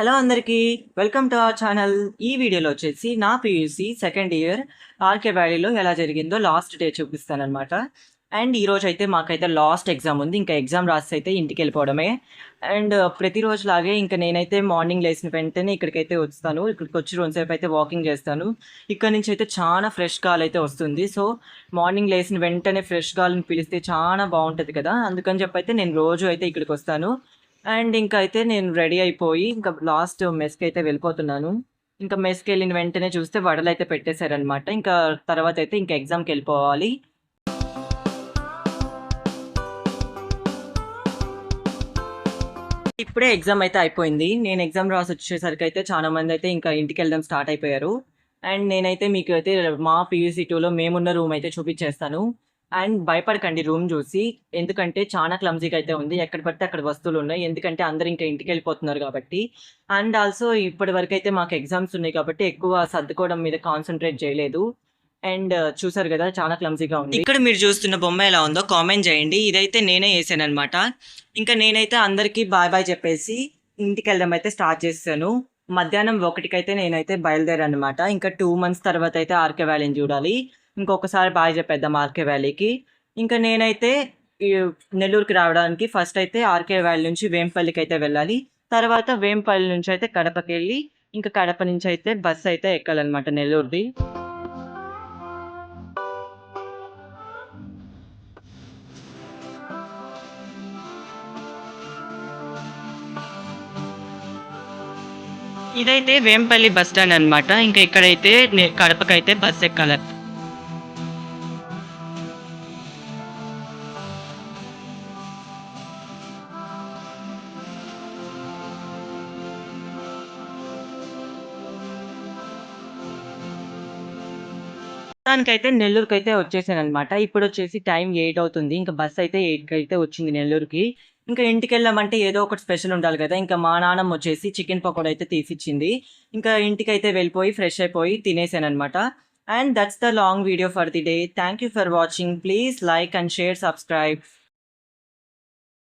Hello అందరికీ welcome to our channel. ఈ వీడియోలో వచ్చేసి నా పీయూసీ సెకండ్ ఇయర్ ఆర్కే వ్యాలీలో ఎలా జరిగిందో లాస్ట్ డే చూపిస్తానమాట. అండ్ ఈరోజు అయితే మాకైతే లాస్ట్ ఎగ్జామ్ ఉంది. ఇంకా ఎగ్జామ్ రాసి అయితే ఇంటికి వెళ్ళిపోవడమే. అండ్ ప్రతిరోజులాగే ఇంకా నేనైతే మార్నింగ్ లేచిన వెంటనే ఇక్కడికైతే వస్తాను. ఇక్కడికి వచ్చి రెండుసేపు అయితే వాకింగ్ చేస్తాను. ఇక్కడ నుంచి అయితే చాలా ఫ్రెష్ గాలి అయితే వస్తుంది. సో మార్నింగ్ లేచిన వెంటనే ఫ్రెష్ గాలిని పిలిస్తే చాలా బాగుంటుంది కదా, అందుకని చెప్పి అయితే నేను రోజు అయితే ఇక్కడికి వస్తాను. అండ్ ఇంకా అయితే నేను రెడీ అయిపోయి ఇంకా లాస్ట్ మెస్‌కి అయితే వెళ్ళిపోతున్నాను. ఇంకా మెస్‌కి వెళ్ళిన వెంటనే చూస్తే వడలైతే పెట్టేశారనమాట. ఇంకా తర్వాత అయితే ఇంకా ఎగ్జామ్‌కి వెళ్ళిపోవాలి. ఇప్పుడే ఎగ్జామ్ అయితే అయిపోయింది. నేను ఎగ్జామ్ రాసి వచ్చేసరికి అయితే చాలా మంది అయితే ఇంకా ఇంటికి వెళ్ళడం స్టార్ట్ అయిపోయారు. అండ్ నేనైతే మీకు అయితే మా పీయూసీ 2లో మేమున్న రూమ్ అయితే చూపించేస్తాను. అండ్ భయపడకండి రూమ్ చూసి. ఎందుకంటే చాలా క్లమ్జీగా అయితే ఉంది. ఎక్కడ పడితే అక్కడ వస్తువులు ఉన్నాయి. ఎందుకంటే అందరూ ఇంకా ఇంటికి వెళ్ళిపోతున్నారు కాబట్టి. అండ్ ఆల్సో ఇప్పటి వరకు అయితే మాకు ఎగ్జామ్స్ ఉన్నాయి కాబట్టి ఎక్కువ సర్దుకోవడం మీద కాన్సన్ట్రేట్ చేయలేదు. అండ్ చూసారు కదా, చాలా క్లమ్జీగా ఉంది. ఇక్కడ మీరు చూస్తున్న బొమ్మ ఎలా ఉందో కామెంట్ చేయండి. ఇదైతే నేనే వేసాననమాట. ఇంకా నేనైతే అందరికీ బాయ్ బాయ్ చెప్పేసి ఇంటికి వెళ్ళడం అయితే స్టార్ట్ చేశాను. మధ్యాహ్నం 1కి నేనైతే బయలుదేరానమాట. ఇంకా 2 మంత్స్ తర్వాత అయితే ఆర్కే వ్యాలీని చూడాలి. ఇంకొకసారి బాయ్ చెప్పేద్దాం ఆర్కే వ్యాలీకి. ఇంకా నేనైతే ఈ నెల్లూరుకి రావడానికి ఫస్ట్ అయితే ఆర్కే వ్యాలీ నుంచి వేంపల్లికి అయితే వెళ్ళాలి. తర్వాత వేంపల్లి నుంచి అయితే కడపకి వెళ్ళి ఇంకా కడప నుంచి అయితే బస్ అయితే ఎక్కాలన్నమాట నెల్లూరుది. ఇదైతే వేంపల్లి బస్ స్టాండ్ అనమాట. ఇంకా ఇక్కడైతే కడపకైతే బస్ ఎక్కాలి. మొత్తానికైతే నెల్లూరుకైతే వచ్చేసాననమాట. ఇప్పుడొచ్చేసి టైం 8 అవుతుంది. ఇంకా బస్ అయితే 8కైతే వచ్చింది నెల్లూరుకి. ఇంకా ఇంటికెళ్ళామంటే ఏదో ఒకటి స్పెషల్ ఉండాలి గదా! ఇంకా మా నాన్నమ్మ వచ్చేసి చికెన్ పకోడా అయితే తీసిచ్చింది. ఇంకా ఇంటికైతే వెళ్ళిపోయి ఫ్రెష్ అయిపోయి తినేసాననమాట. And that's the long video for the day. Thank you for watching. Please like and share, subscribe.